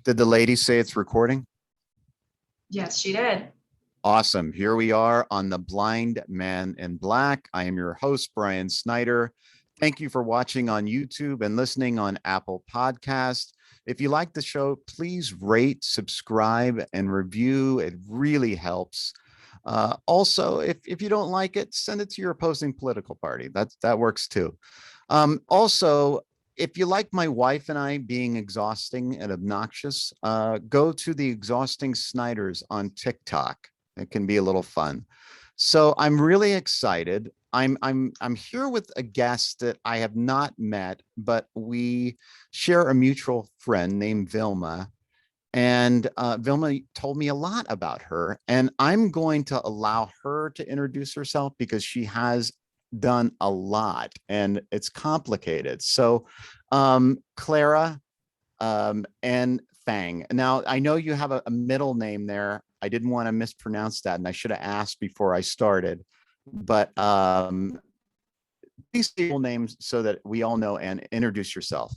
Did the lady say it's recording? Yes, she did. Awesome. Here we are on The Blind Man in Black. I am your host, Brian Snyder. Thank you for watching on YouTube and listening on Apple Podcast. If you like the show, please rate, subscribe, and review. It really helps. Also, if you don't like it, send it to your opposing political party. That works too. Also, if you like my wife and I being exhausting and obnoxious, go to the Exhausting Snyders on TikTok. It can be a little fun. So I'm really excited. I'm here with a guest that I have not met, but we share a mutual friend named Vilma. And Vilma told me a lot about her, and I'm going to allow her to introduce herself because she has done a lot and it's complicated. So Clara and Fang. Now, I know you have a middle name there. I didn't want to mispronounce that, and I should have asked before I started. But these people names so that we all know, and introduce yourself.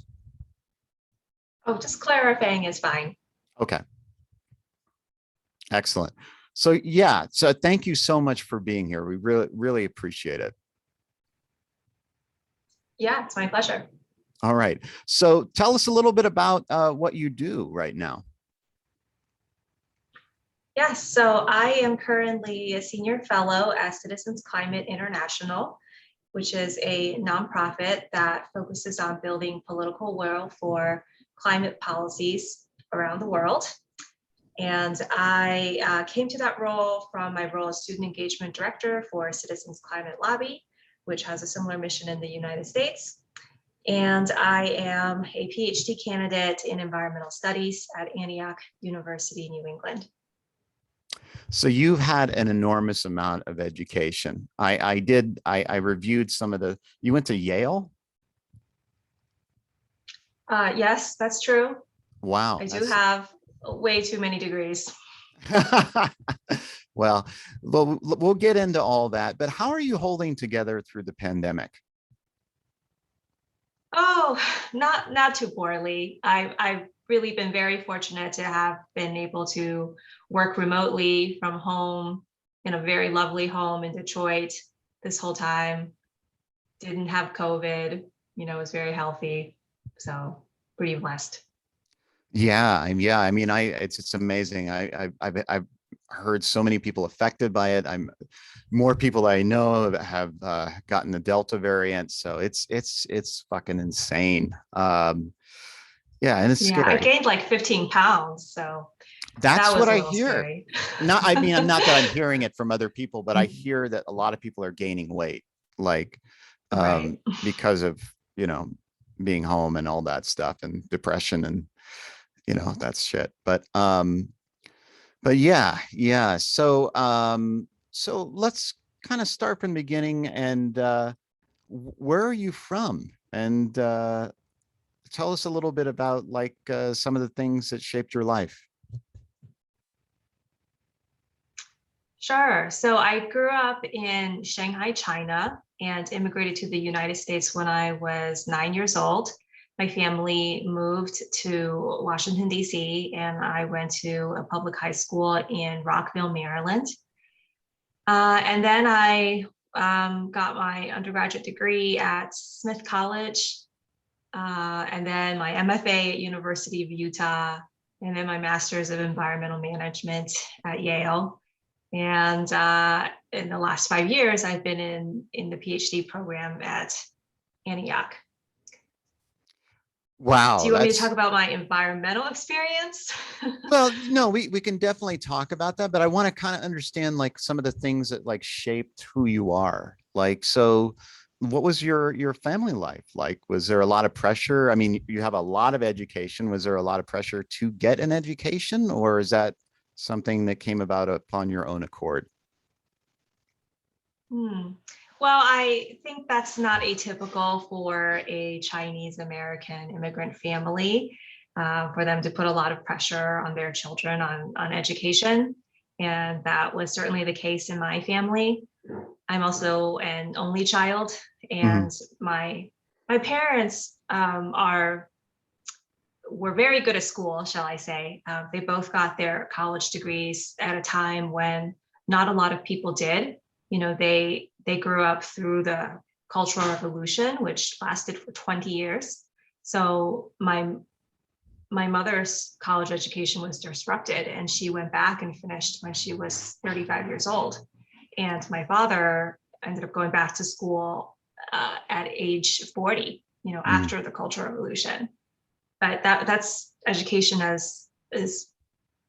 Oh, just Clara Fang is fine. Okay. Excellent. So yeah, so thank you so much for being here. We really appreciate it. Yeah, it's my pleasure. All right. So tell us a little bit about what you do right now. Yes, so I am currently a senior fellow at Citizens Climate International, which is a nonprofit that focuses on building political will for climate policies around the world. And I came to that role from my role as student engagement director for Citizens Climate Lobby, which has a similar mission in the United States. And I am a PhD candidate in environmental studies at Antioch University New England. So you've had an enormous amount of education. I reviewed some of the, you went to Yale? Yes, that's true. Wow. I do have way too many degrees. Well, we'll get into all that, but how are you holding together through the pandemic? Oh, not too poorly. I've really been very fortunate to have been able to work remotely from home in a very lovely home in Detroit this whole time. Didn't have COVID, was very healthy. So pretty blessed. Yeah, I mean, it's amazing. I've heard so many people affected by it. More people I know have gotten the Delta variant, so it's fucking insane. Yeah, and it's scary. I gained like 15 pounds, so that's that what I hear. Scary. Not, I mean, I'm not that I'm hearing it from other people, but I hear that a lot of people are gaining weight, like right. because of being home and all that stuff, and depression, and that's shit. But yeah. So so let's kind of start from the beginning. And where are you from? And tell us a little bit about like some of the things that shaped your life. Sure. So I grew up in Shanghai, China, and immigrated to the United States when I was 9 years old. My family moved to Washington, D.C., and I went to a public high school in Rockville, Maryland. And then I got my undergraduate degree at Smith College, and then my MFA at University of Utah, and then my Master's of Environmental Management at Yale. And in the last 5 years, I've been in the PhD program at Antioch. Wow. Do you want me to talk about my environmental experience? Well, no, we can definitely talk about that, but I want to kind of understand like some of the things that like shaped who you are. Like, so what was your family life like? Was there a lot of pressure? I mean, you have a lot of education. Was there a lot of pressure to get an education, or is that something that came about upon your own accord? Well, I think that's not atypical for a Chinese American immigrant family, for them to put a lot of pressure on their children on education. And that was certainly the case in my family. I'm also an only child, and my parents were very good at school, shall I say. They both got their college degrees at a time when not a lot of people did. You know, they grew up through the Cultural Revolution, which lasted for 20 years. So my mother's college education was disrupted, and she went back and finished when she was 35 years old. And my father ended up going back to school at age 40, you know, after the Cultural Revolution. But that's education has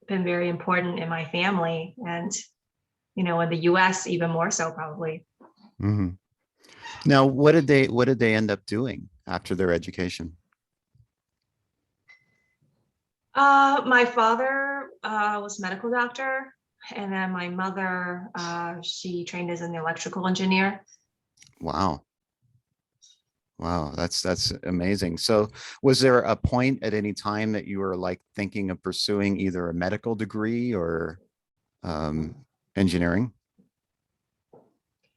been very important in my family, and you know, in the U.S. even more so probably. Mm-hmm. Now, what did they end up doing after their education? My father was a medical doctor, and then my mother, she trained as an electrical engineer. Wow. Wow, that's amazing. So was there a point at any time that you were like thinking of pursuing either a medical degree or engineering?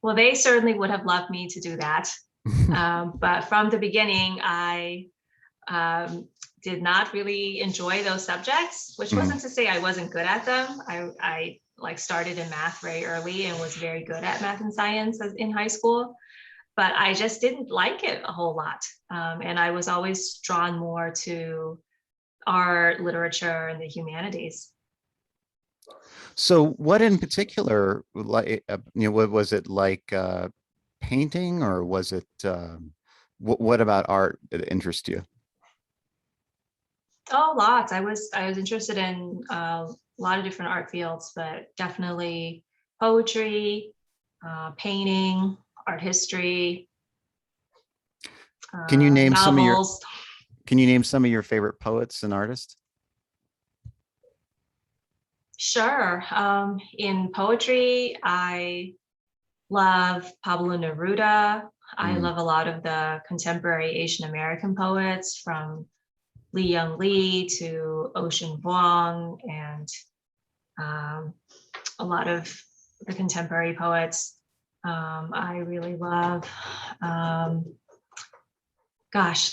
Well, they certainly would have loved me to do that. But from the beginning, I did not really enjoy those subjects, which wasn't to say I wasn't good at them. I like started in math very early and was very good at math and science in high school, but I just didn't like it a whole lot. And I was always drawn more to art, literature, and the humanities. So what in particular, like, you know, what was it like, painting, or was it, what about art that interests you? Oh, lots. I was interested in a lot of different art fields, but definitely poetry, painting, art history, Can you name some of your, novels. can you name some of your favorite poets and artists? Sure. In poetry, I love Pablo Neruda. I Mm, love a lot of the contemporary Asian American poets, from Li Young Lee to Ocean Vuong, and a lot of the contemporary poets. I really love,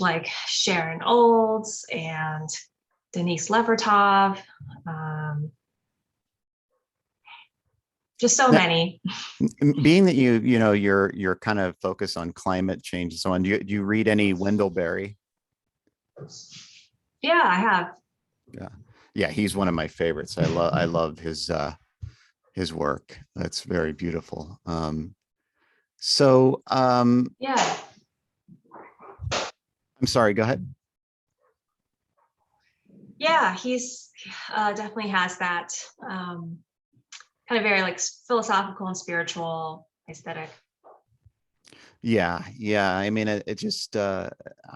like Sharon Olds and Denise Levertov. Just so Now, many. being that you know, you're kind of focused on climate change and so on, do you read any Wendell Berry? Yeah, I have. Yeah. Yeah, he's one of my favorites. I love his work. That's very beautiful. So Yeah. I'm sorry, go ahead. Yeah, he's definitely has that kind of very like philosophical and spiritual aesthetic. Yeah, yeah. I mean, it just I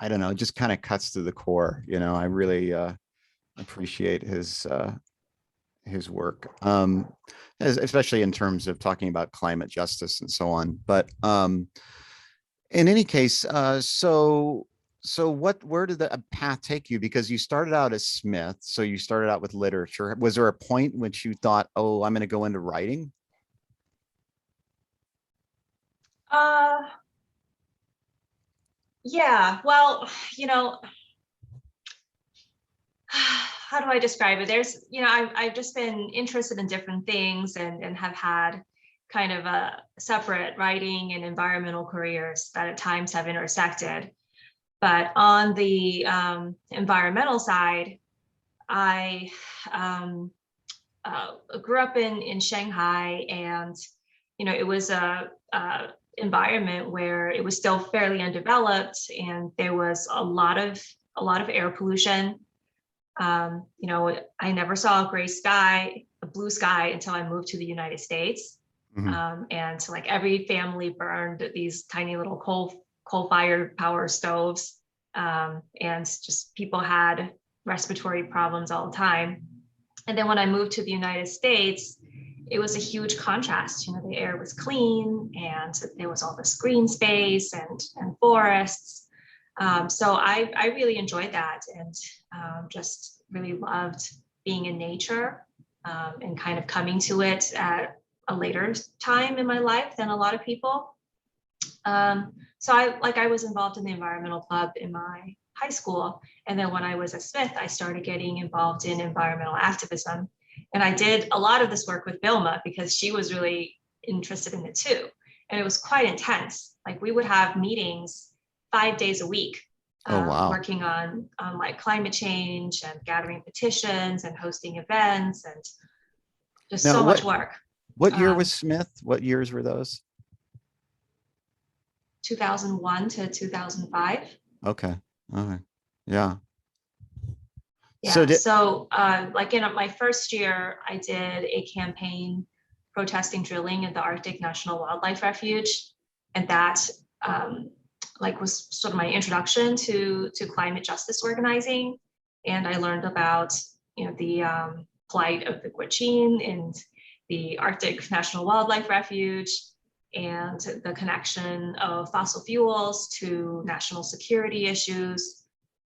don't know, it just kind of cuts to the core, you know. I really appreciate his work. Especially in terms of talking about climate justice and so on. But in any case, so where did the path take you? Because you started out as Smith, so you started out with literature. Was there a point in which you thought, oh, I'm going to go into writing? Uh, yeah, well, you know, how do I describe it? There's, you know, I've just been interested in different things, and have had kind of a separate writing and environmental careers that at times have intersected. But on the environmental side, I grew up in Shanghai, and you know, it was a environment where it was still fairly undeveloped, and there was a lot of air pollution. You know, I never saw a blue sky until I moved to the United States. Mhm. And like every family burned these tiny little coal-fired power stoves, and just people had respiratory problems all the time. And then when I moved to the United States, it was a huge contrast. You know, the air was clean, and there was all this green space and forests. So I really enjoyed that, and just really loved being in nature, and kind of coming to it at a later time in my life than a lot of people. So I was involved in the environmental club in my high school. And then when I was at Smith, I started getting involved in environmental activism. And I did a lot of this work with Vilma because she was really interested in it too. And it was quite intense. Like we would have meetings 5 days a week, Oh, wow. working on like climate change and gathering petitions and hosting events and just Now, so much work. what year was Smith? What years were those? 2001 to 2005. Okay. All right. Yeah. Yeah. So like in my first year, I did a campaign protesting drilling in the Arctic National Wildlife Refuge. And that like was sort of my introduction to climate justice organizing. And I learned about, the plight of the Gwich'in in the Arctic National Wildlife Refuge and the connection of fossil fuels to national security issues.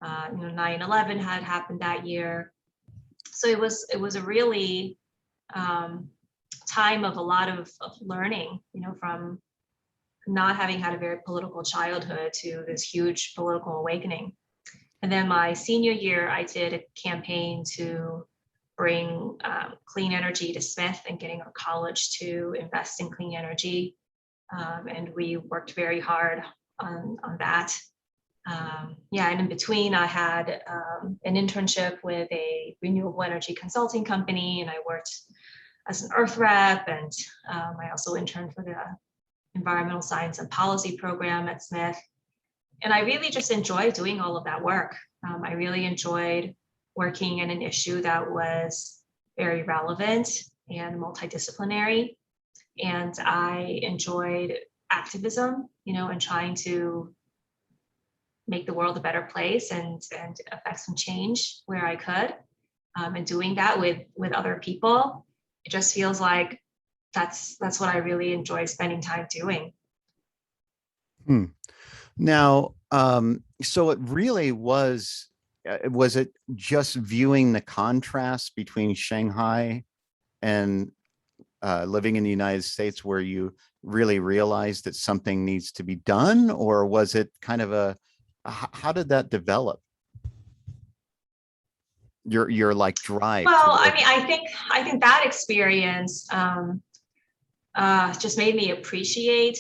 9/11 had happened that year. So it was a really time of a lot of learning, from not having had a very political childhood to this huge political awakening. And then my senior year, I did a campaign to bring clean energy to Smith and getting our college to invest in clean energy. And we worked very hard on that. And in between, I had an internship with a renewable energy consulting company, and I worked as an earth rep, and I also interned for the environmental science and policy program at Smith. And I really just enjoyed doing all of that work. I really enjoyed working in an issue that was very relevant and multidisciplinary. And I enjoyed activism, and trying to make the world a better place and affect some change where I could. And doing that with other people, it just feels like that's what I really enjoy spending time doing. Now, so it really was it just viewing the contrast between Shanghai and living in the United States where you really realized that something needs to be done? Or was it kind of how did that develop? Your like drive? Well, I mean, I think that experience just made me appreciate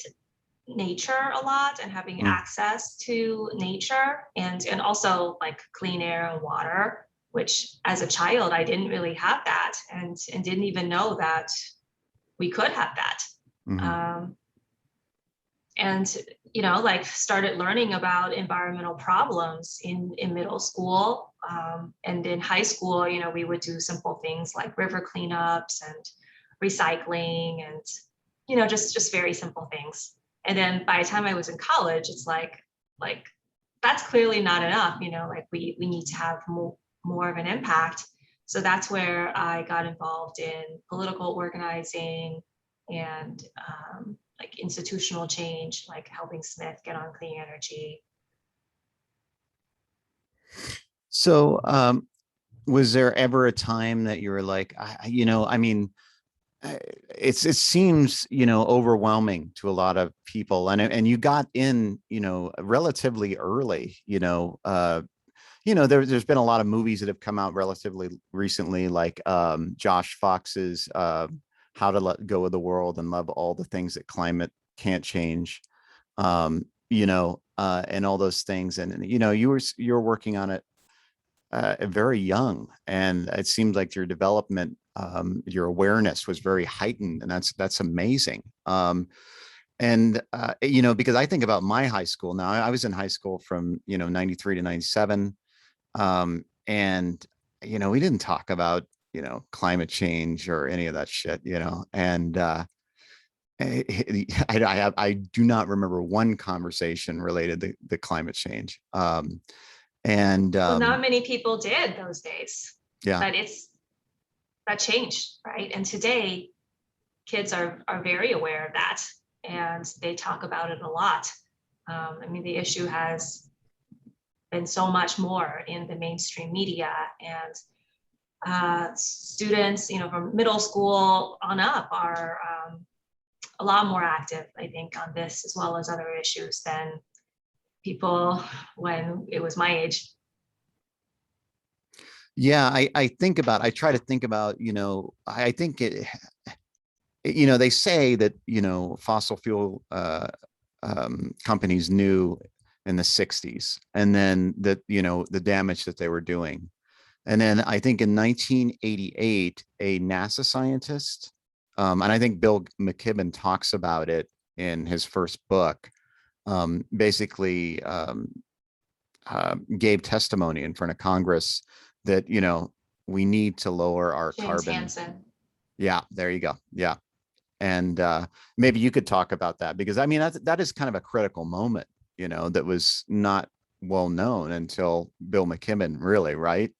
nature a lot and having access to nature and also like clean air and water, which as a child I didn't really have that and didn't even know that we could have that. And like started learning about environmental problems in middle school, and in high school, we would do simple things like river cleanups and recycling and just very simple things. And then by the time I was in college, it's like that's clearly not enough, like we need to have more of an impact. So that's where I got involved in political organizing and like institutional change, like helping Smith get on clean energy. So was there ever a time that you were like, I mean, it seems, overwhelming to a lot of people, and you got in, relatively early, there's been a lot of movies that have come out relatively recently, like Josh Fox's How to Let Go of the World and Love All the Things That Climate Can't Change, and all those things. And, you're working on it very young, and it seemed like your development, your awareness was very heightened, and that's amazing. Because I think about my high school now, I was in high school from, 93 to 97. And, we didn't talk about, climate change or any of that shit, and I do not remember one conversation related to the climate change. Well, not many people did those days. Yeah. But that changed, right? And today, kids are very aware of that, and they talk about it a lot. I mean, the issue has been so much more in the mainstream media, and students, from middle school on up are a lot more active, I think, on this as well as other issues than people when it was my age. Yeah, I try to think about, I think they say that, fossil fuel companies knew in the 60s, and then that, the damage that they were doing. And then I think in 1988, a NASA scientist, and I think Bill McKibben talks about it in his first book, basically gave testimony in front of Congress that, we need to lower our James carbon. Hansen. Yeah, there you go. Yeah. And maybe you could talk about that, because I mean, that is kind of a critical moment, that was not well known until Bill McKibben, really, right?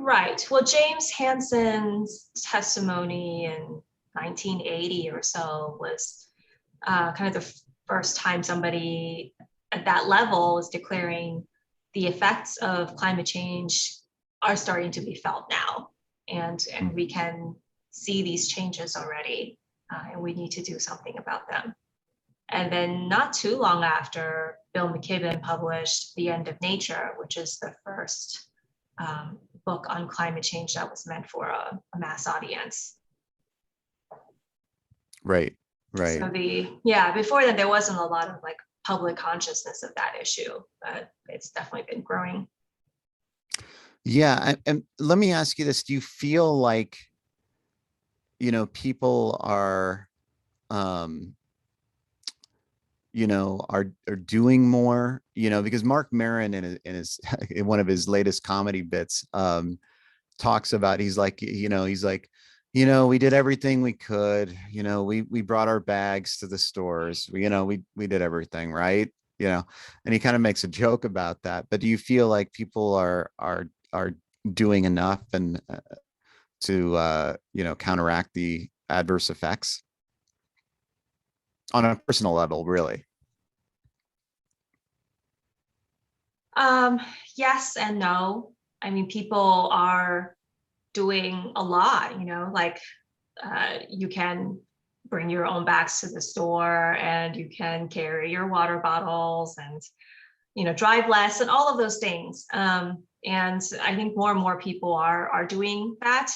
Right. Well, James Hansen's testimony in 1980 or so was kind of the first time somebody at that level is declaring the effects of climate change are starting to be felt now. And we can see these changes already, and we need to do something about them. And then not too long after, Bill McKibben published The End of Nature, which is the first book on climate change that was meant for a mass audience. Right. So before then, there wasn't a lot of like public consciousness of that issue, but it's definitely been growing. Yeah. And let me ask you this. Do you feel like, people are, are doing more, because Mark Maron in his in one of his latest comedy bits, talks about, he's like, we did everything we could, we brought our bags to the stores, we did everything right, and he kind of makes a joke about that. But do you feel like people are doing enough and to counteract the adverse effects on a personal level, really? Yes and no. I mean, people are doing a lot, like you can bring your own bags to the store, and you can carry your water bottles, and, drive less, and all of those things. And I think more and more people are doing that,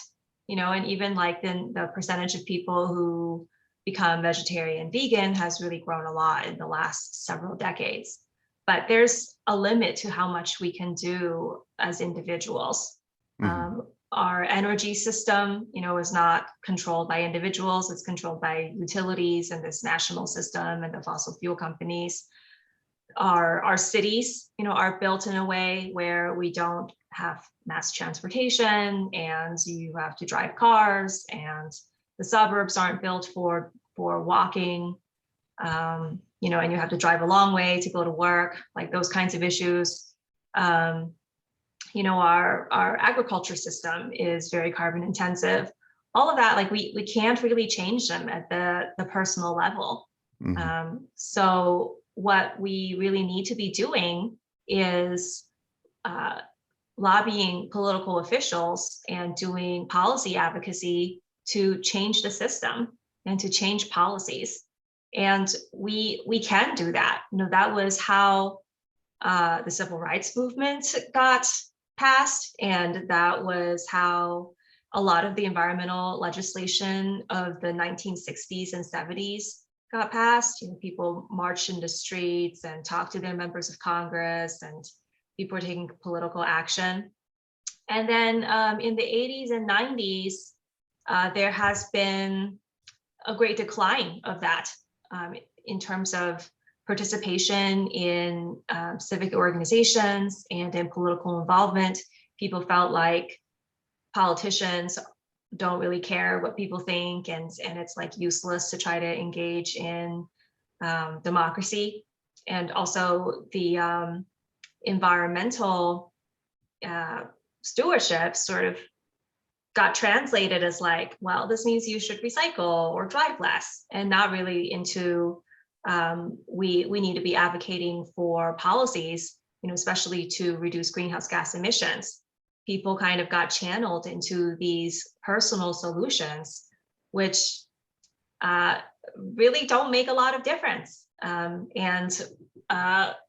and even like then the percentage of people who become vegetarian, vegan has really grown a lot in the last several decades. But there's a limit to how much we can do as individuals. Mm-hmm. Our energy system, is not controlled by individuals. It's controlled by utilities and this national system and the fossil fuel companies. Our cities, are built in a way where we don't have mass transportation, and you have to drive cars, and the suburbs aren't built for walking. And you have to drive a long way to go to work, like those kinds of issues. Our agriculture system is very carbon intensive. All of that, like we can't really change them at the personal level. Mm-hmm. So what we really need to be doing is lobbying political officials and doing policy advocacy to change the system and to change policies. And we can do that. That was how the civil rights movement got passed, and that was how a lot of the environmental legislation of the 1960s and 70s got passed. People marched in the streets and talked to their members of Congress, and people were taking political action. And then in the 80s and 90s, there has been a great decline of that. In terms of participation in civic organizations and in political involvement. People felt like politicians don't really care what people think, and it's like useless to try to engage in democracy. And also the environmental stewardship sort of got translated as like, well, this means you should recycle or drive less, and not really into we need to be advocating for policies, especially to reduce greenhouse gas emissions. People kind of got channeled into these personal solutions, which really don't make a lot of difference. And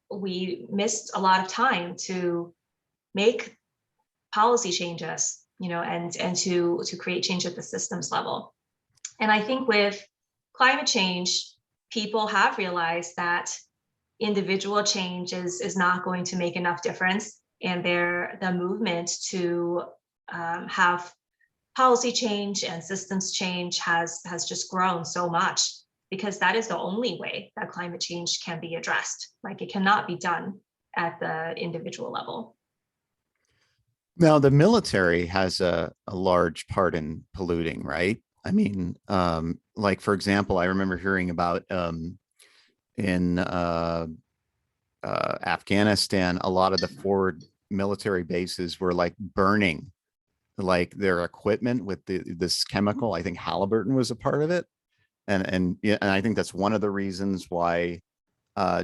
we missed a lot of time to make policy changes, and to create change at the systems level. And I think with climate change, people have realized that individual change is not going to make enough difference, and the movement to have policy change and systems change has just grown so much, because that is the only way that climate change can be addressed. Like, it cannot be done at the individual level. Now, the military has a large part in polluting, right? I mean, like, for example, I remember hearing about in Afghanistan, a lot of the forward military bases were like burning like their equipment with this chemical. I think Halliburton was a part of it. And I think that's one of the reasons why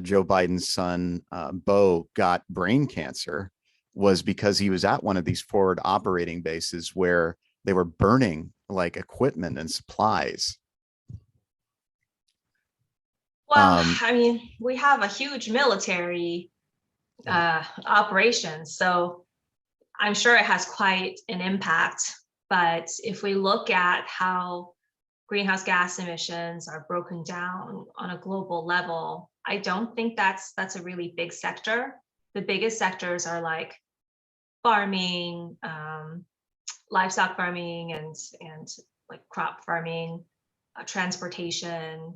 Joe Biden's son, Beau, got brain cancer, was because he was at one of these forward operating bases where they were burning like equipment and supplies. Well, I mean, we have a huge military operation, so I'm sure it has quite an impact. But if we look at how greenhouse gas emissions are broken down on a global level, I don't think that's a really big sector. The biggest sectors are like farming, livestock farming, and like crop farming, transportation,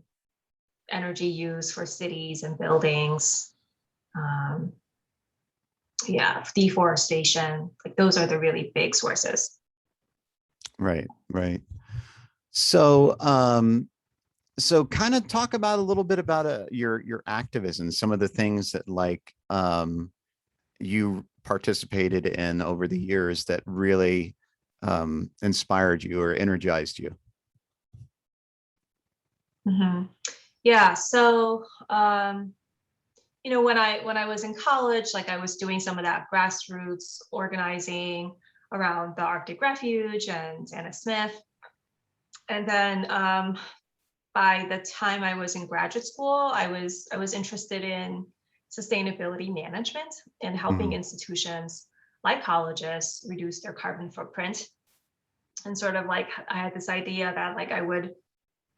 energy use for cities and buildings, deforestation. Like, those are the really big sources. Right. So so kind of talk about a little bit about your activism, some of the things that like you participated in over the years that really inspired you or energized you. Mm-hmm. Yeah. So, when I was in college, like, I was doing some of that grassroots organizing around the Arctic Refuge and Anna Smith. And then by the time I was in graduate school, I was interested in sustainability management and helping institutions like colleges reduce their carbon footprint. And sort of like, I had this idea that like I would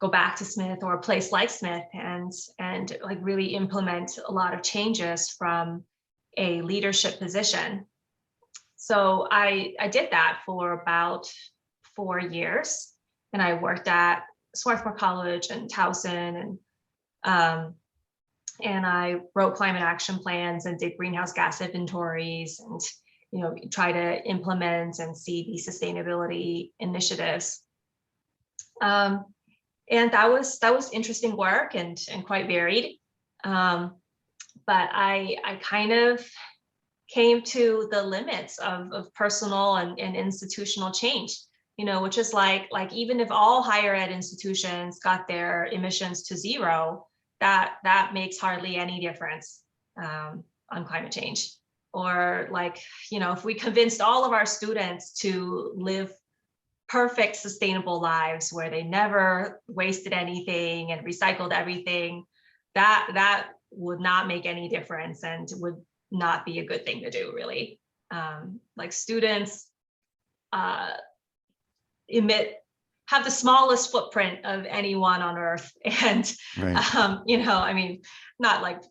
go back to Smith or a place like Smith and like really implement a lot of changes from a leadership position. So I did that for about 4 years, and I worked at Swarthmore College and Towson, and I wrote climate action plans and did greenhouse gas inventories, and try to implement and see these sustainability initiatives. And that was interesting work and quite varied. But I kind of came to the limits of personal and institutional change, which is like even if all higher ed institutions got their emissions to zero, that makes hardly any difference on climate change. Or like, if we convinced all of our students to live perfect sustainable lives where they never wasted anything and recycled everything, that would not make any difference and would not be a good thing to do, really. Like, students have the smallest footprint of anyone on earth, and right. I mean, not like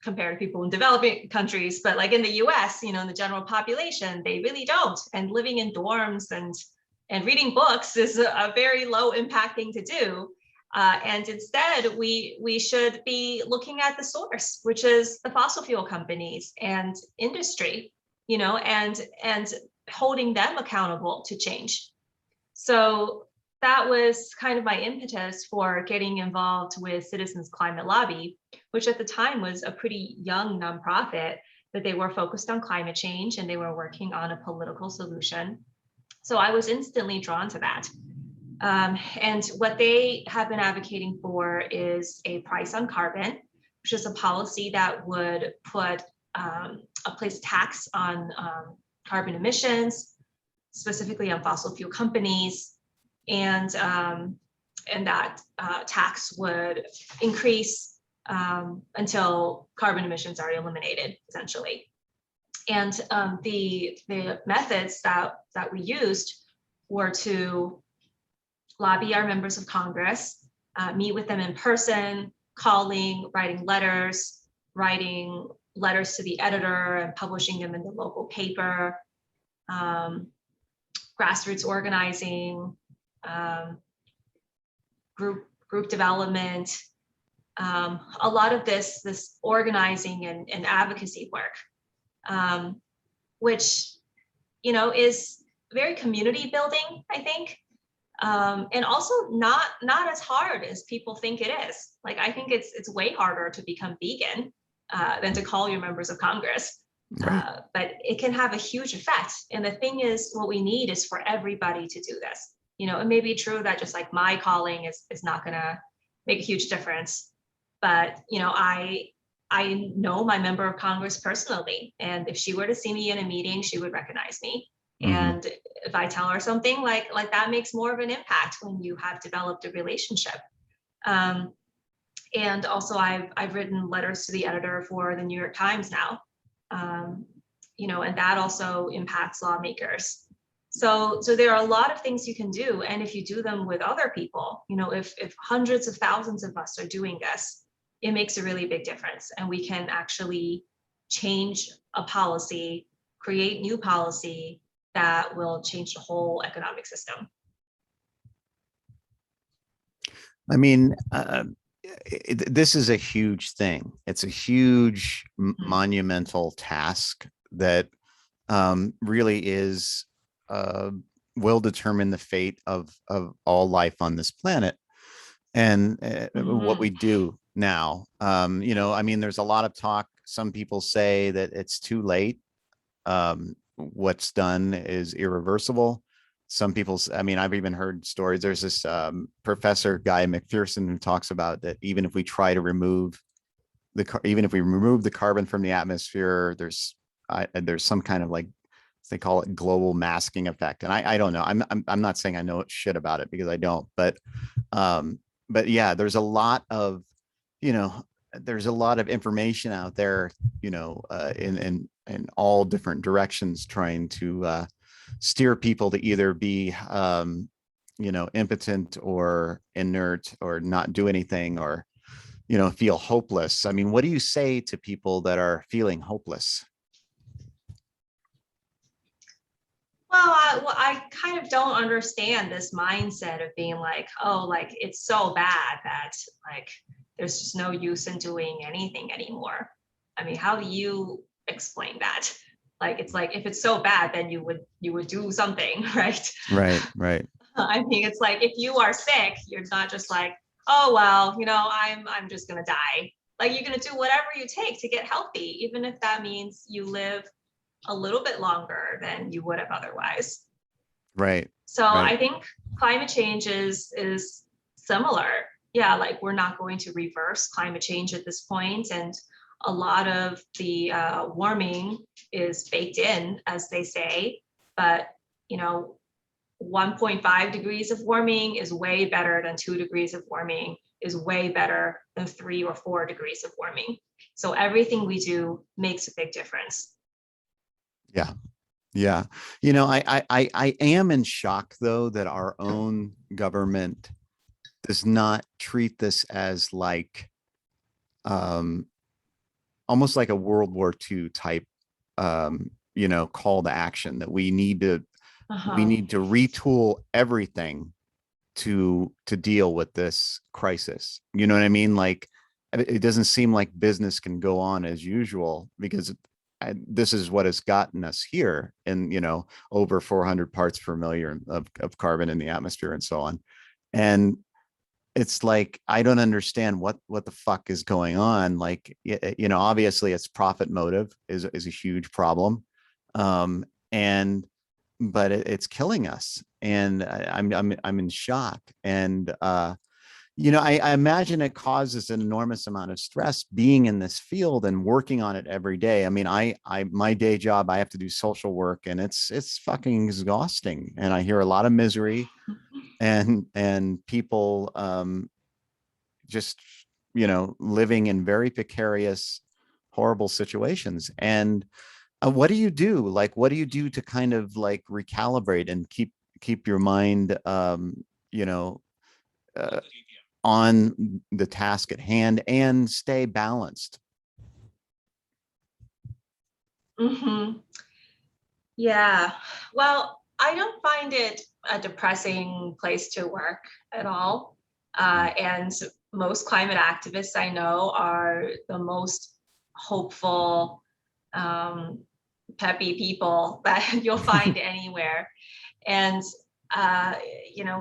compared to people in developing countries, but like in the US, in the general population, they really don't. And living in dorms and reading books is a very low impact thing to do. And instead, we should be looking at the source, which is the fossil fuel companies and industry, and holding them accountable to change. So that was kind of my impetus for getting involved with Citizens Climate Lobby, which at the time was a pretty young nonprofit, but they were focused on climate change and they were working on a political solution. So I was instantly drawn to that. And what they have been advocating for is a price on carbon, which is a policy that would put place tax on carbon emissions, specifically on fossil fuel companies, and that tax would increase until carbon emissions are eliminated, essentially. And the methods that we used were to lobby our members of Congress, meet with them in person, calling, writing letters to the editor and publishing them in the local paper, grassroots organizing, group development, a lot of this organizing and advocacy work, which, you know, is very community building, I think. And also not as hard as people think it is. Like, I think it's way harder to become vegan than to call your members of Congress. Right. But it can have a huge effect. And the thing is, what we need is for everybody to do this. You know, it may be true that just like my calling is not gonna make a huge difference. But, you know, I know my member of Congress personally, and if she were to see me in a meeting, she would recognize me. And if I tell her something, like that makes more of an impact when you have developed a relationship. And also I've written letters to the editor for the New York Times now, you know, and that also impacts lawmakers. So there are a lot of things you can do. And if you do them with other people, you know, if hundreds of thousands of us are doing this, it makes a really big difference. And we can actually change a policy, create new policy that will change the whole economic system. I mean, this is a huge thing. It's a huge monumental task that really is will determine the fate of all life on this planet, and what we do now. You know, I mean, there's a lot of talk. Some people say that it's too late. What's done is irreversible. Some people, I mean, I've even heard stories. There's this professor Guy McPherson who talks about that even if we try to remove even if we remove the carbon from the atmosphere, there's some kind of, like, they call it global masking effect. And I don't know. I'm not saying I know shit about it, because I don't. But yeah, there's a lot of, you know, there's a lot of information out there, you know, in all different directions, trying to steer people to either be, you know, impotent or inert or not do anything, or, you know, feel hopeless. I mean, what do you say to people that are feeling hopeless? Well, I kind of don't understand this mindset of being like, oh, like it's so bad that like there's just no use in doing anything anymore. I mean, how do you explain that? Like, it's like, if it's so bad, then you would do something, right? Right. I mean, it's like, if you are sick, you're not just like, oh, well, you know, I'm just gonna die. Like, you're gonna do whatever you take to get healthy, even if that means you live a little bit longer than you would have otherwise. Right. So right. I think climate change is similar. Yeah, like we're not going to reverse climate change at this point, and a lot of the warming is baked in, as they say. But, you know, 1.5 degrees of warming is way better than 2 degrees of warming, is way better than 3 or 4 degrees of warming. So everything we do makes a big difference. Yeah. You know, I am in shock, though, that our own government does not treat this as like almost like a World War II type, you know, call to action, that we need to retool everything to deal with this crisis. You know what I mean? Like, it doesn't seem like business can go on as usual, because this is what has gotten us here, and, you know, over 400 parts per million of carbon in the atmosphere and so on. And it's like, I don't understand what the fuck is going on. Like, you know, obviously it's profit motive is a huge problem. And but it's killing us, and I'm in shock. And you know, I imagine it causes an enormous amount of stress being in this field and working on it every day. I mean, my day job, I have to do social work, and it's fucking exhausting. And I hear a lot of misery, and people just, living in very precarious, horrible situations. And what do you do? Like, what do you do to kind of like recalibrate and keep your mind, you know, uh, on the task at hand and stay balanced? Mm-hmm. Yeah. Well, I don't find it a depressing place to work at all. And most climate activists I know are the most hopeful, um, peppy people that you'll find anywhere. And, uh,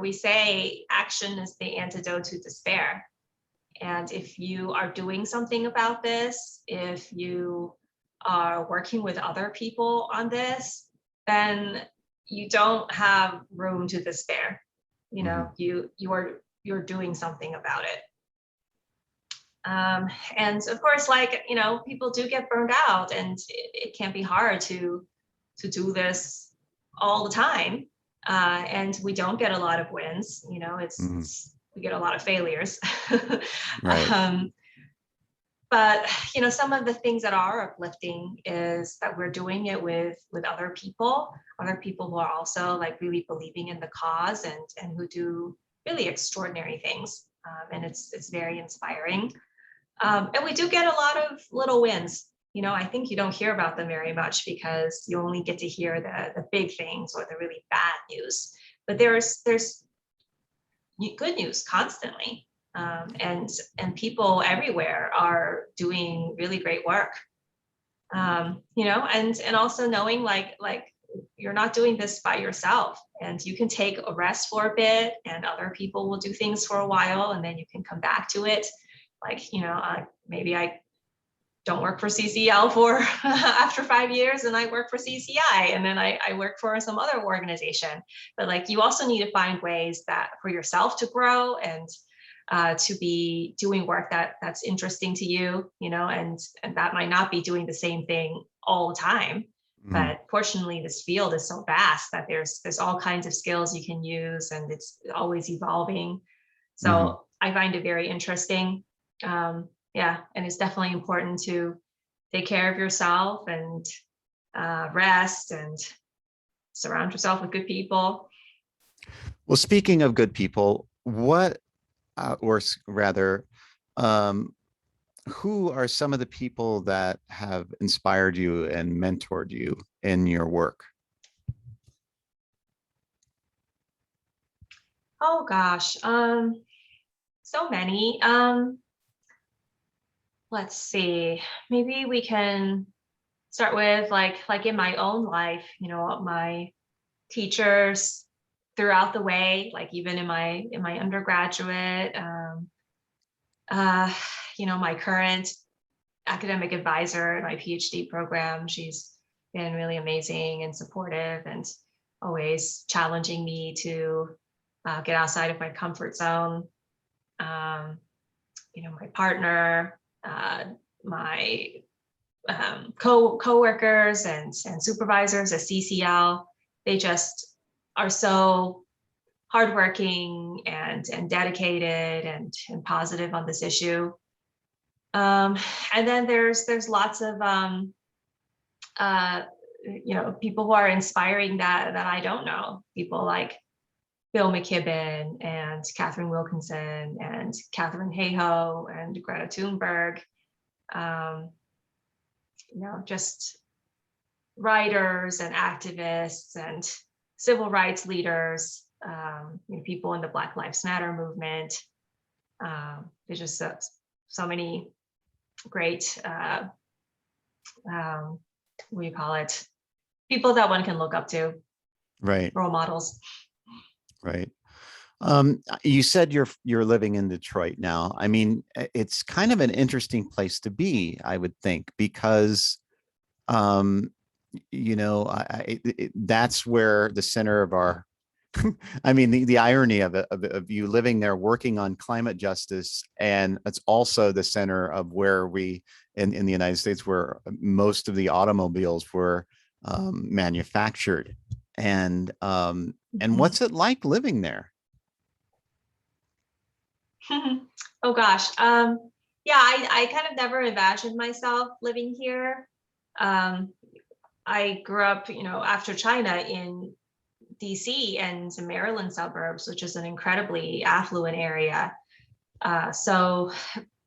we say action is the antidote to despair. And if you are doing something about this, if you are working with other people on this, then you don't have room to despair. You're doing something about it. And of course, people do get burned out, and it can be hard to do this all the time. And we don't get a lot of wins. We get a lot of failures. Right. But some of the things that are uplifting is that we're doing it with other people who are also like really believing in the cause and who do really extraordinary things. And it's very inspiring. And we do get a lot of little wins. I think you don't hear about them very much because you only get to hear the big things or the really bad news. But there's good news constantly. And people everywhere are doing really great work. And also knowing like you're not doing this by yourself, and you can take a rest for a bit, and other people will do things for a while, and then you can come back to it. Maybe I don't work for CCL for after 5 years, and I work for CCI, and then I work for some other organization. But you also need to find ways that for yourself to grow and to be doing work that's interesting to you, and that might not be doing the same thing all the time. But fortunately, this field is so vast that there's all kinds of skills you can use, and it's always evolving. So I find it very interesting. Yeah, and it's definitely important to take care of yourself and rest and surround yourself with good people. Well, speaking of good people, what, or rather, who are some of the people that have inspired you and mentored you in your work? Oh gosh, so many. Let's see. Maybe we can start with like in my own life, my teachers throughout the way, like even in my undergraduate, my current academic advisor in my PhD program. She's been really amazing and supportive and always challenging me to get outside of my comfort zone. My partner, my co-workers and supervisors at CCL, they just are so hardworking and dedicated and positive on this issue. And then there's lots of people who are inspiring that I don't know. People like Bill McKibben and Catherine Wilkinson and Catherine Hayhoe and Greta Thunberg. Just writers and activists and civil rights leaders, people in the Black Lives Matter movement. There's just so many great, what do you call it? People that one can look up to. Right. Role models. Right. You said you're living in Detroit now. I mean, it's kind of an interesting place to be, I would think, because, that's where the center of our, I mean, the irony of it, of you living there, working on climate justice, and it's also the center of where we, in the United States, where most of the automobiles were manufactured. And what's it like living there? Oh gosh. Yeah, I kind of never imagined myself living here. I grew up, after China in DC and the Maryland suburbs, which is an incredibly affluent area. And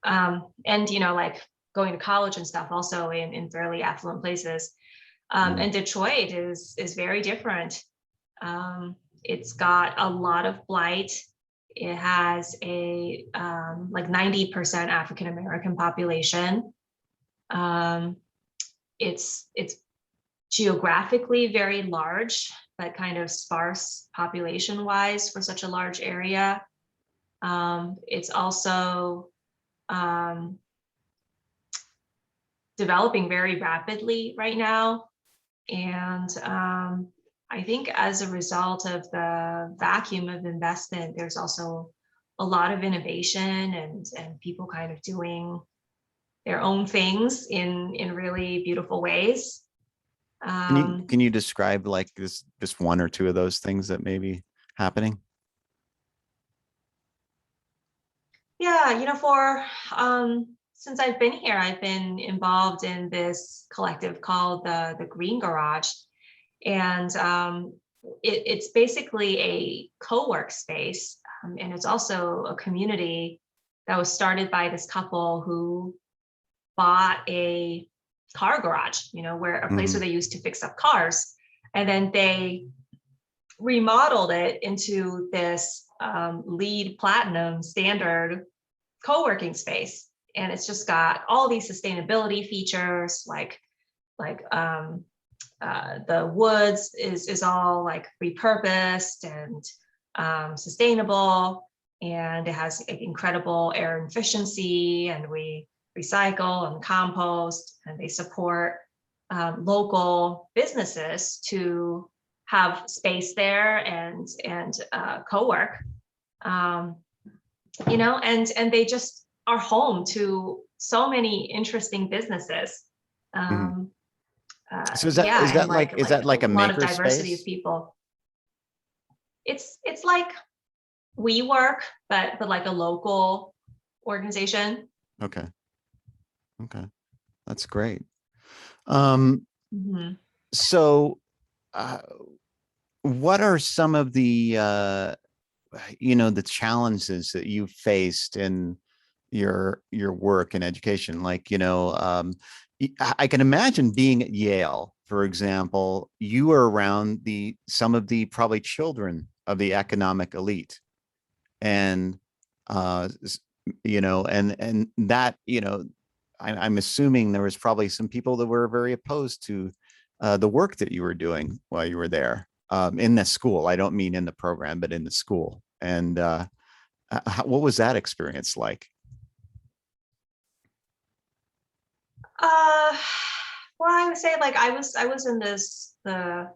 like going to college and stuff also in fairly affluent places. And Detroit is very different. It's got a lot of blight. It has a like 90% African American population. It's geographically very large, but kind of sparse population wise for such a large area. It's also developing very rapidly right now. And I think as a result of the vacuum of investment, there's also a lot of innovation and people kind of doing their own things in really beautiful ways. Can you describe like just one or two of those things that may be happening? Yeah, since I've been here, I've been involved in this collective called the Green Garage. And it's basically a co-work space. And it's also a community that was started by this couple who bought a car garage, where a place where they used to fix up cars. And then they remodeled it into this LEED Platinum standard co-working space. And it's just got all these sustainability features, like the woods is all like repurposed and sustainable, and it has incredible air efficiency, and we recycle and compost, and they support local businesses to have space there and co-work, and they just are home to so many interesting businesses. So is that like a lot of maker diversity space? of people? It's like WeWork, but like a local organization. Okay, that's great. So what are some of the the challenges that you faced in your work in education? Like, I can imagine being at Yale, for example, you were around some of the probably children of the economic elite, and and that, I'm assuming there was probably some people that were very opposed to the work that you were doing while you were there, in the school. I don't mean in the program, but in the school. And what was that experience like? Well, I would say like I was in the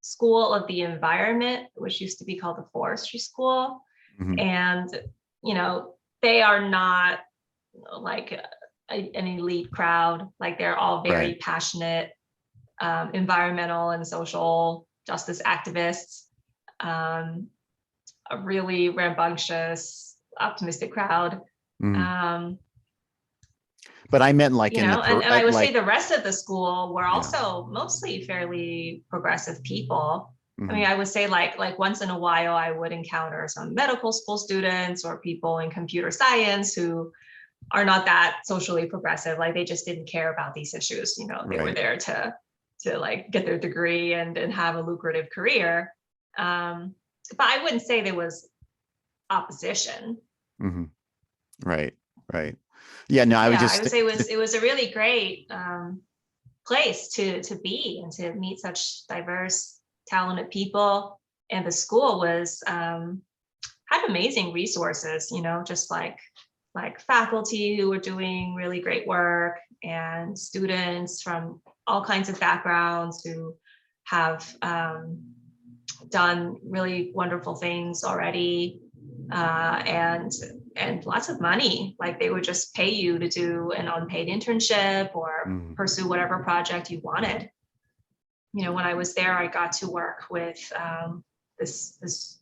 School of the Environment, which used to be called the Forestry School. And they are not like an elite crowd. Like they're all very passionate environmental and social justice activists. A really rambunctious, optimistic crowd. But I meant like and I would say the rest of the school were also mostly fairly progressive people. I mean, I would say like once in a while I would encounter some medical school students or people in computer science who are not that socially progressive. Like they just didn't care about these issues. They were there to like get their degree and have a lucrative career. But I wouldn't say there was opposition. Right. Yeah, no, I would say it was a really great place to be and to meet such diverse, talented people. And the school had amazing resources, just like faculty who were doing really great work, and students from all kinds of backgrounds who have done really wonderful things already, and lots of money. Like they would just pay you to do an unpaid internship or pursue whatever project you wanted. When I was there, I got to work with this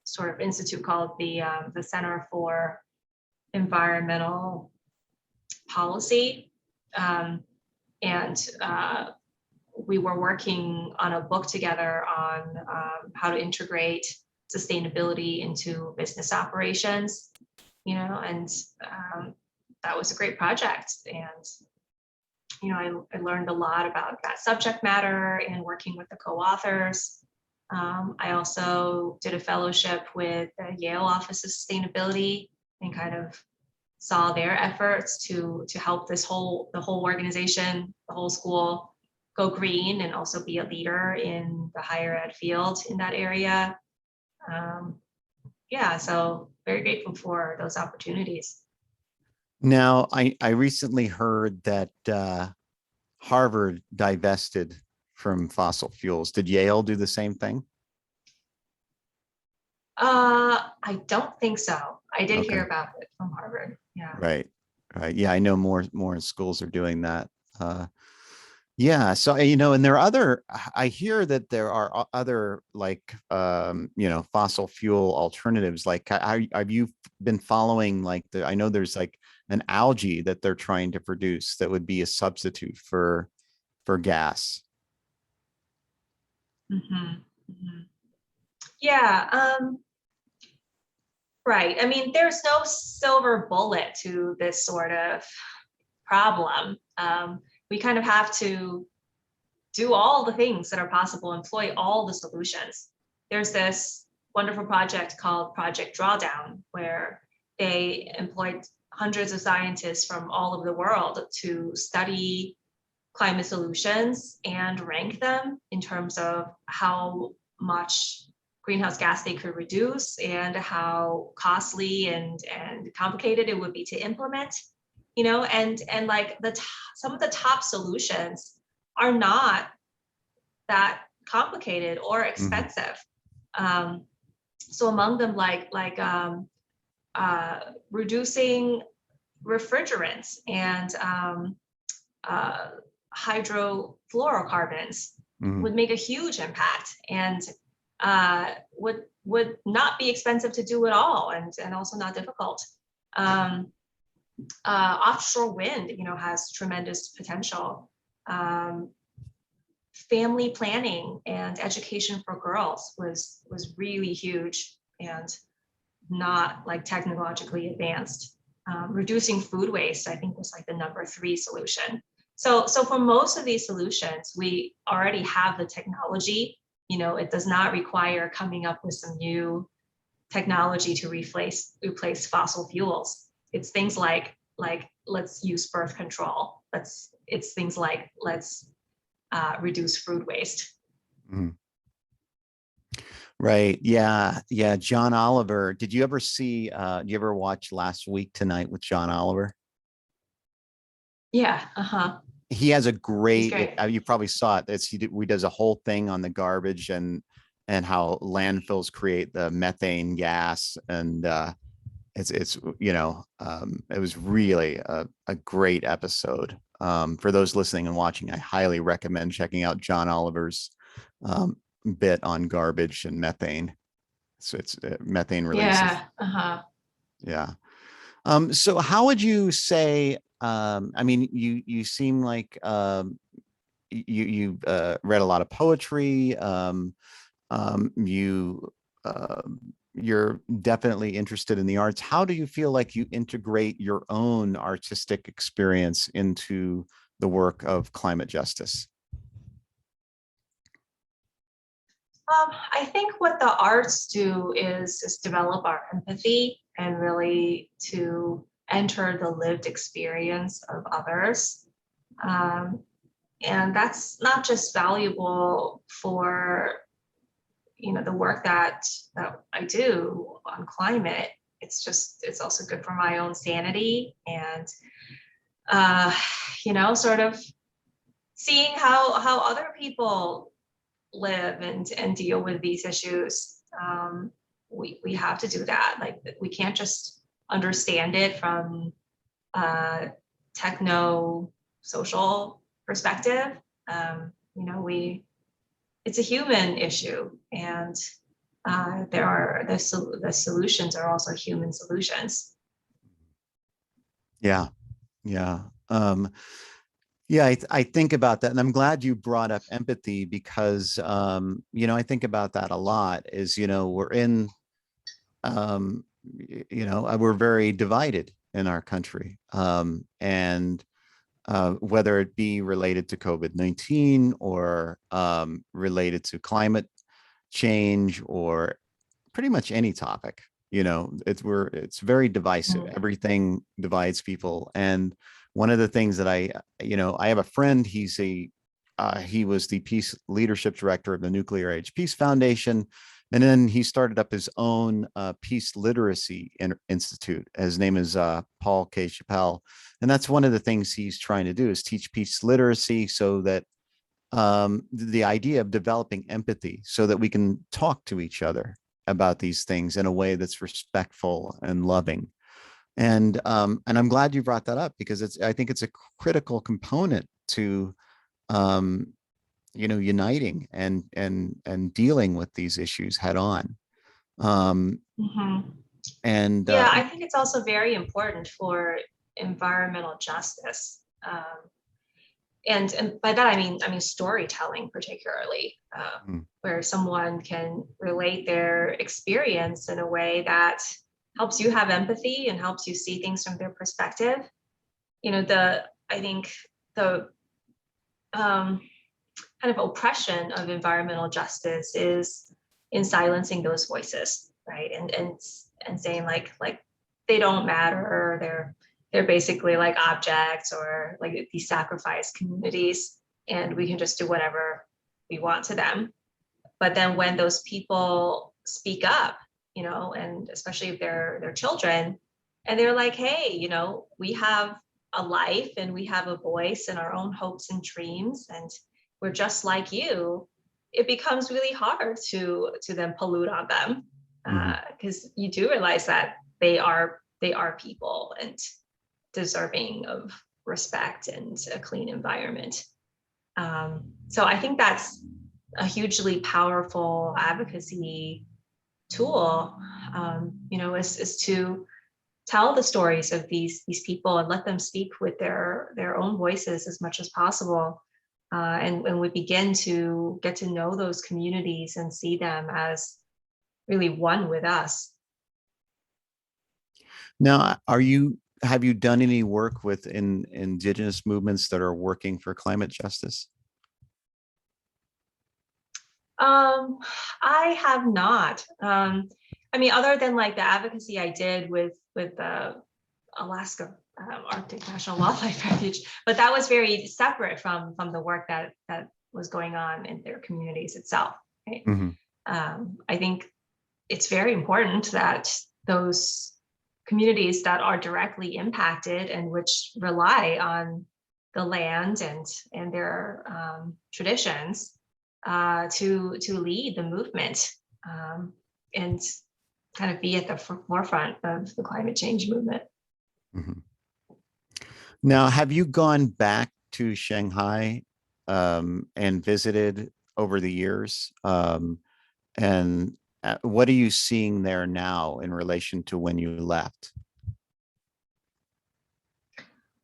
sort of institute called the Center for Environmental policy. And we were working on a book together on how to integrate sustainability into business operations, and that was a great project. And, I learned a lot about that subject matter and working with the co-authors. I also did a fellowship with the Yale Office of Sustainability and kind of saw their efforts to help the whole organization, the whole school go green and also be a leader in the higher ed field in that area. So very grateful for those opportunities. Now, I recently heard that Harvard divested from fossil fuels. Did Yale do the same thing? I don't think so. I did Okay. hear about it from Harvard. Yeah. Right. Yeah, I know more schools are doing that. Yeah. So, and there are other, I hear that there are other like, fossil fuel alternatives. Like, have you been following like I know there's like an algae that they're trying to produce that would be a substitute for gas. Mm-hmm. Mm-hmm. Yeah. Right. I mean, there's no silver bullet to this sort of problem. We kind of have to do all the things that are possible, employ all the solutions. There's this wonderful project called Project Drawdown, where they employed hundreds of scientists from all over the world to study climate solutions and rank them in terms of how much greenhouse gas they could reduce and how costly and complicated it would be to implement, and like some of the top solutions are not that complicated or expensive. Mm-hmm. So among them, like reducing refrigerants and hydrofluorocarbons mm-hmm. would make a huge impact and would not be expensive to do at all, and also not difficult. Offshore wind, has tremendous potential. Family planning and education for girls was really huge and not like technologically advanced. Reducing food waste, I think, was like the number 3 solution. So for most of these solutions, we already have the technology. It does not require coming up with some new technology to replace fossil fuels. It's things like let's use birth control. It's things like let's reduce food waste. Mm. Right. Yeah. Yeah. John Oliver. Did you ever see, you ever watch Last Week Tonight with John Oliver? Yeah. Uh-huh. He has a great, you probably saw it. He does a whole thing on the garbage and how landfills create the methane gas. And it was really a great episode. For those listening and watching, I highly recommend checking out John Oliver's bit on garbage and methane. So it's methane releases. Yeah. Uh-huh. Yeah. So how would you say, I mean, you seem like you read a lot of poetry. You're definitely interested in the arts. How do you feel like you integrate your own artistic experience into the work of climate justice? I think what the arts do is develop our empathy and really to enter the lived experience of others. And that's not just valuable for the work that I do on climate. It's also good for my own sanity and sort of seeing how other people live and deal with these issues. We have to do that. Like, we can't just understand it from a techno social perspective. It's a human issue, and the solutions are also human solutions. Yeah. Yeah. Yeah, I think about that, and I'm glad you brought up empathy because I think about that a lot. Is we're in we're very divided in our country, and whether it be related to COVID-19 or related to climate change or pretty much any topic. It's very divisive. Mm. Everything divides people. And one of the things that I have a friend. He was the peace leadership director of the Nuclear Age Peace Foundation, and then he started up his own peace literacy institute. His name is Paul K. Chappelle, and that's one of the things he's trying to do is teach peace literacy so that the idea of developing empathy so that we can talk to each other about these things in a way that's respectful and loving. And I'm glad you brought that up because I think it's a critical component to uniting and dealing with these issues head on. Um, Mhm. and Yeah, I think it's also very important for environmental justice. And by that I mean storytelling, particularly, mm, where someone can relate their experience in a way that helps you have empathy and helps you see things from their perspective. I think the kind of oppression of environmental justice is in silencing those voices, right? And saying like they don't matter, or they're basically like objects, or like these sacrificed communities, and we can just do whatever we want to them. But then when those people speak up, and especially if they're children, and they're like, hey, we have a life and we have a voice and our own hopes and dreams, and we're just like you, it becomes really hard to then pollute on them, mhm. because you do realize that they are people and deserving of respect and a clean environment. So I think that's a hugely powerful advocacy tool, is to tell the stories of these people and let them speak with their own voices as much as possible. And when we begin to get to know those communities and see them as really one with us. Now, have you done any work with indigenous movements that are working for climate justice? I have not. I mean, other than like the advocacy I did with the Alaska Arctic National Wildlife Refuge, but that was very separate from the work that was going on in their communities itself. Right? Mhm. I think it's very important that those communities that are directly impacted and which rely on the land and their traditions, to lead the movement, and kind of be at the forefront of the climate change movement. Mhm. Now, have you gone back to Shanghai and visited over the years? And what are you seeing there now in relation to when you left?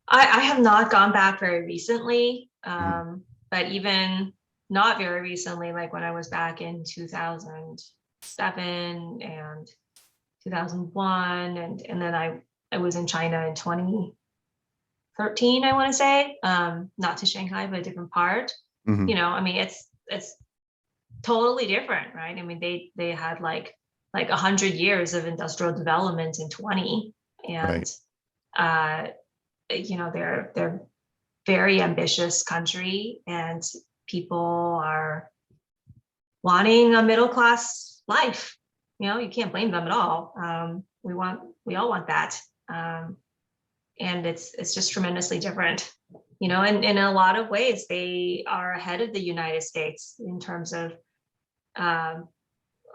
I have not gone back very recently, Mhm. but even not very recently, like when I was back in 2007 and 2001, and then I was in China in 2013, I want to say, not to Shanghai, but a different part. Mhm. I mean, it's totally different, right? I mean, they had like 100 years of industrial development in 20, and Right. uh, they're very ambitious country, and people are wanting a middle class life. You can't blame them at all. We all want that. And it's just tremendously different. And in a lot of ways, they are ahead of the United States in terms of um,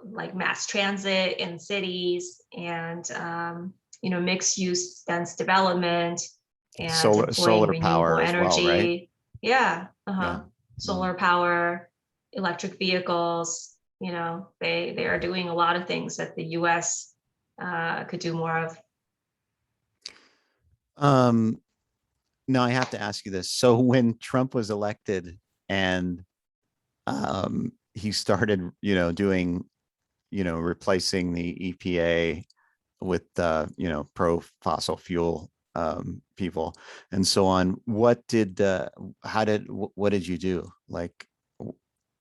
like mass transit in cities, and mixed use dense development, and employing Solar renewable power as well, right? energy. Yeah. Yeah. Mhm. Solar power, electric vehicles. They are doing a lot of things that the US could do more of. Um, Now I have to ask you this. So when Trump was elected and he started, doing, replacing the EPA with, pro fossil fuel people and so on, what did you do? Like,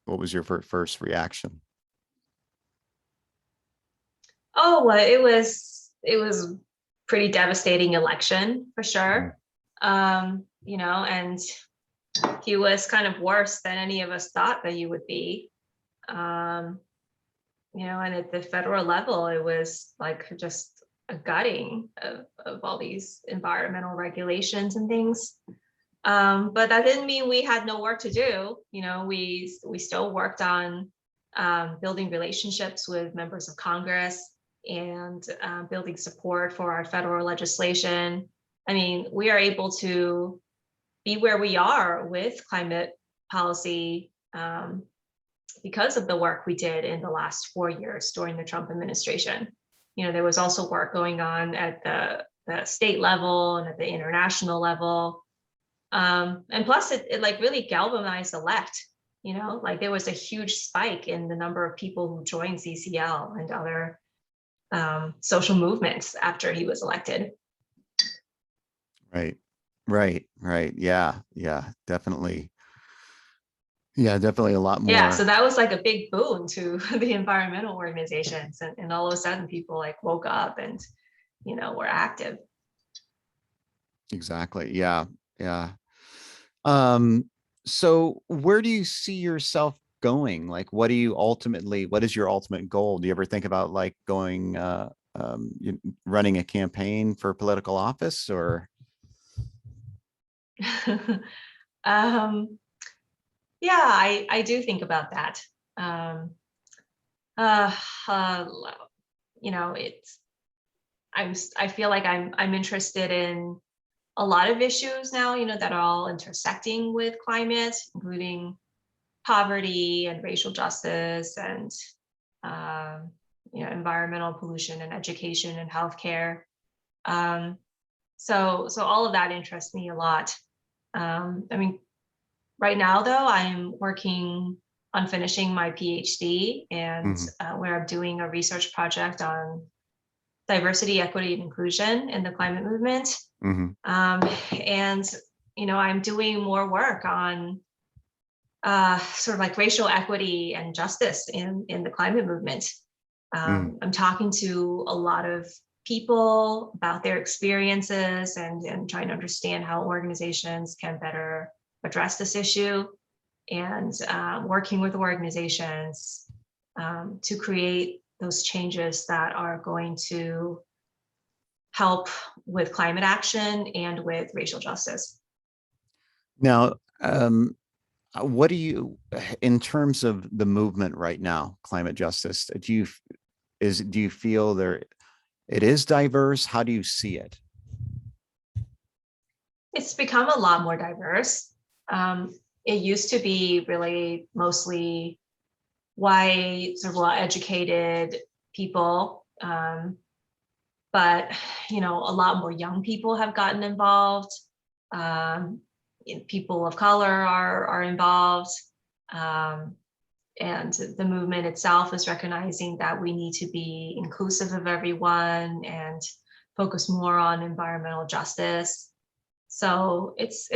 what was your first reaction? Oh, well, it was pretty devastating election for sure. And he was kind of worse than any of us thought that he would be. And at the federal level, it was like just a gutting of all these environmental regulations and things. But that didn't mean we had no work to do. We still worked on building relationships with members of Congress and building support for our federal legislation. I mean, we are able to be where we are with climate policy because of the work we did in the last 4 years during the Trump administration. There was also work going on at the state level and at the international level. And plus it like really galvanized the left, like there was a huge spike in the number of people who joined CCL and other social movements after he was elected. Right. Yeah, definitely. Yeah, definitely a lot more. Yeah, so that was like a big boon to the environmental organizations. And all of a sudden people like woke up and, were active. Exactly. Yeah. So where do you see yourself going? Like, what is your ultimate goal? Do you ever think about like going, running a campaign for political office or? Yeah, I do think about that. I feel like I'm interested in a lot of issues now, that are all intersecting with climate, including poverty and racial justice and environmental pollution and education and healthcare. So all of that interests me a lot. I mean, right now, though, I'm working on finishing my PhD and where I'm doing a research project on diversity, equity, and inclusion in the climate movement. And, I'm doing more work on sort of like racial equity and justice in the climate movement. I'm talking to a lot of people about their experiences and trying to understand how organizations can better address this issue, and working with organizations to create those changes that are going to help with climate action and with racial justice. Now, what do you, in terms of the movement right now, climate justice, do you feel it is diverse? How do you see it? It's become a lot more diverse. It used to be really mostly white, sort of well-educated people, but a lot more young people have gotten involved. People of color are involved, and the movement itself is recognizing that we need to be inclusive of everyone and focus more on environmental justice. So it's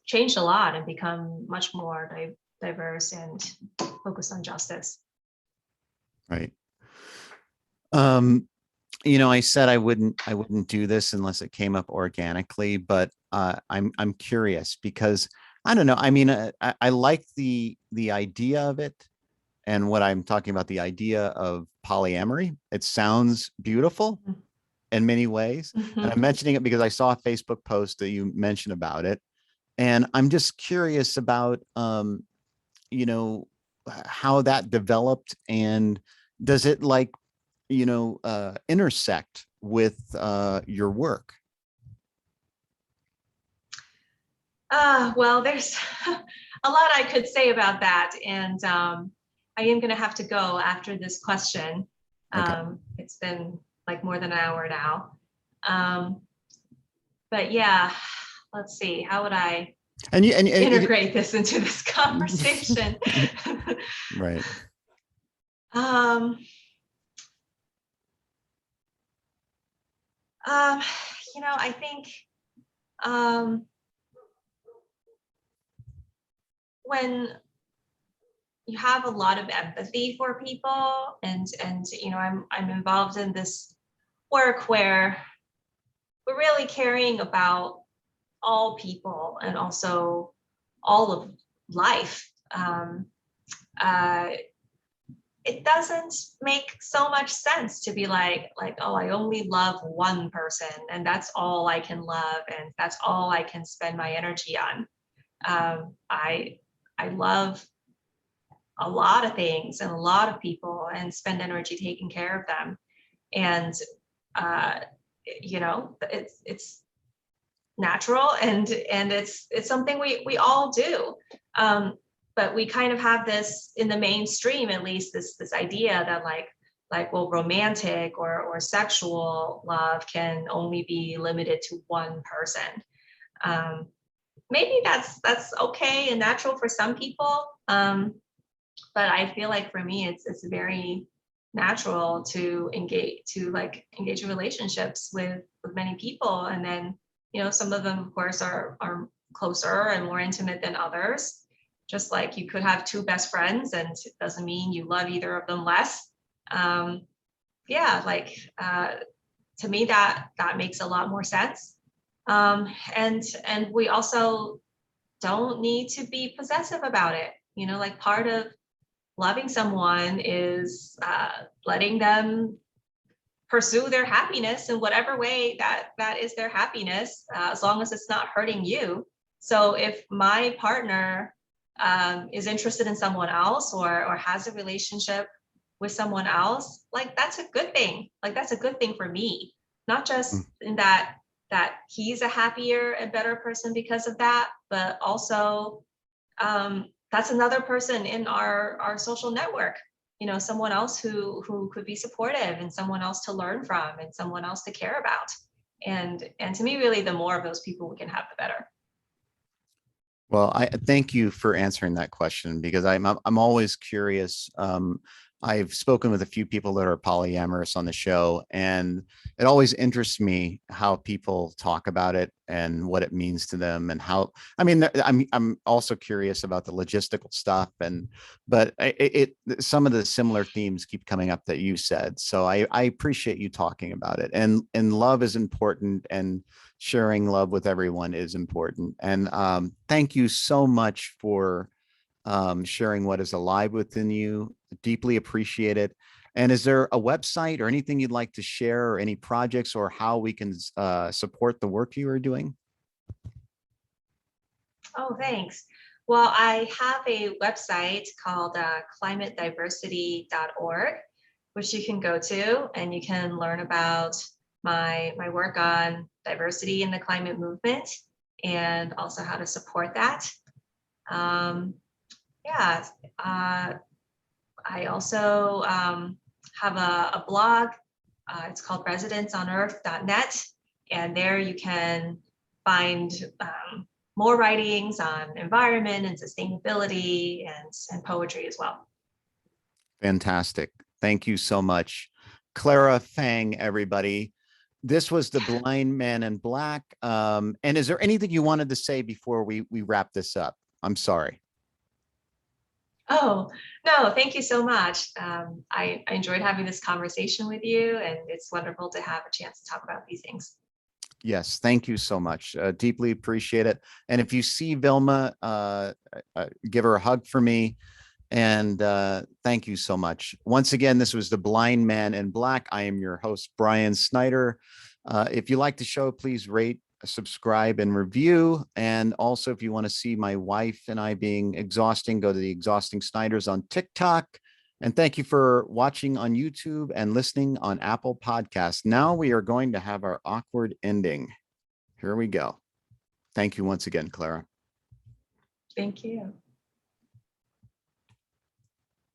changed a lot and become much more diverse and focused on justice. Right. I said I wouldn't do this unless it came up organically, but I'm curious because I don't know. I mean, I like the idea of it, and what I'm talking about, the idea of polyamory. It sounds beautiful in many ways, and I'm mentioning it because I saw a Facebook post that you mentioned about it, and I'm just curious about how that developed, and does it like intersect with your work? Well, there's a lot I could say about that, and I am going to have to go after this question. Okay. It's been like more than an hour now. But yeah, let's see, how would I and integrate this into this conversation? Right. I think when you have a lot of empathy for people, and I'm involved in this work where we're really caring about all people and also all of life. It doesn't make so much sense to be like, oh, I only love one person and that's all I can love and that's all I can spend my energy on. I love a lot of things and a lot of people and spend energy taking care of them. And it's natural and it's something we all do. But we kind of have this in the mainstream, at least this idea that well, romantic or sexual love can only be limited to one person. Maybe that's okay and natural for some people. But I feel like for me, it's very natural to engage in relationships with many people. And then, some of them, of course, are closer and more intimate than others. Just like you could have two best friends and it doesn't mean you love either of them less. To me, that makes a lot more sense. And we also don't need to be possessive about it. Part of loving someone is letting them pursue their happiness in whatever way that is their happiness, as long as it's not hurting you. So if my partner is interested in someone else or has a relationship with someone else, that's a good thing. That's a good thing for me, not just in that he's a happier and better person because of that, but also that's another person in our social network, someone else who could be supportive and someone else to learn from and someone else to care about. And to me, really, the more of those people we can have, the better. Well, I thank you for answering that question, because I'm always curious. I've spoken with a few people that are polyamorous on the show, and it always interests me how people talk about it and what it means to them, and how, I'm also curious about the logistical stuff, but some of the similar themes keep coming up that you said. So I appreciate you talking about it, and love is important, and sharing love with everyone is important. And thank you so much for sharing what is alive within you. Deeply appreciate it. And is there a website or anything you'd like to share, or any projects, or how we can support the work you are doing? Oh, thanks. Well, I have a website called climatediversity.org, which you can go to, and you can learn about my work on diversity in the climate movement and also how to support that. I also have a blog. It's called residenceonearth.net, and there you can find more writings on environment and sustainability and poetry as well. Fantastic. Thank you so much. Clara Fang, everybody. This was The Blind Man in Black. And is there anything you wanted to say before we wrap this up? I'm sorry. Oh, no, thank you so much. I enjoyed having this conversation with you, and it's wonderful to have a chance to talk about these things. Yes, thank you so much. Deeply appreciate it. And if you see Vilma, give her a hug for me. And thank you so much. Once again, this was The Blind Man in Black. I am your host, Brian Snyder. If you like the show, please rate, subscribe, and review. And also, if you want to see my wife and I being exhausting, go to the Exhausting Snyders on TikTok. And thank you for watching on YouTube and listening on Apple Podcasts. Now we are going to have our awkward ending. Here we go. Thank you once again, Clara. Thank you.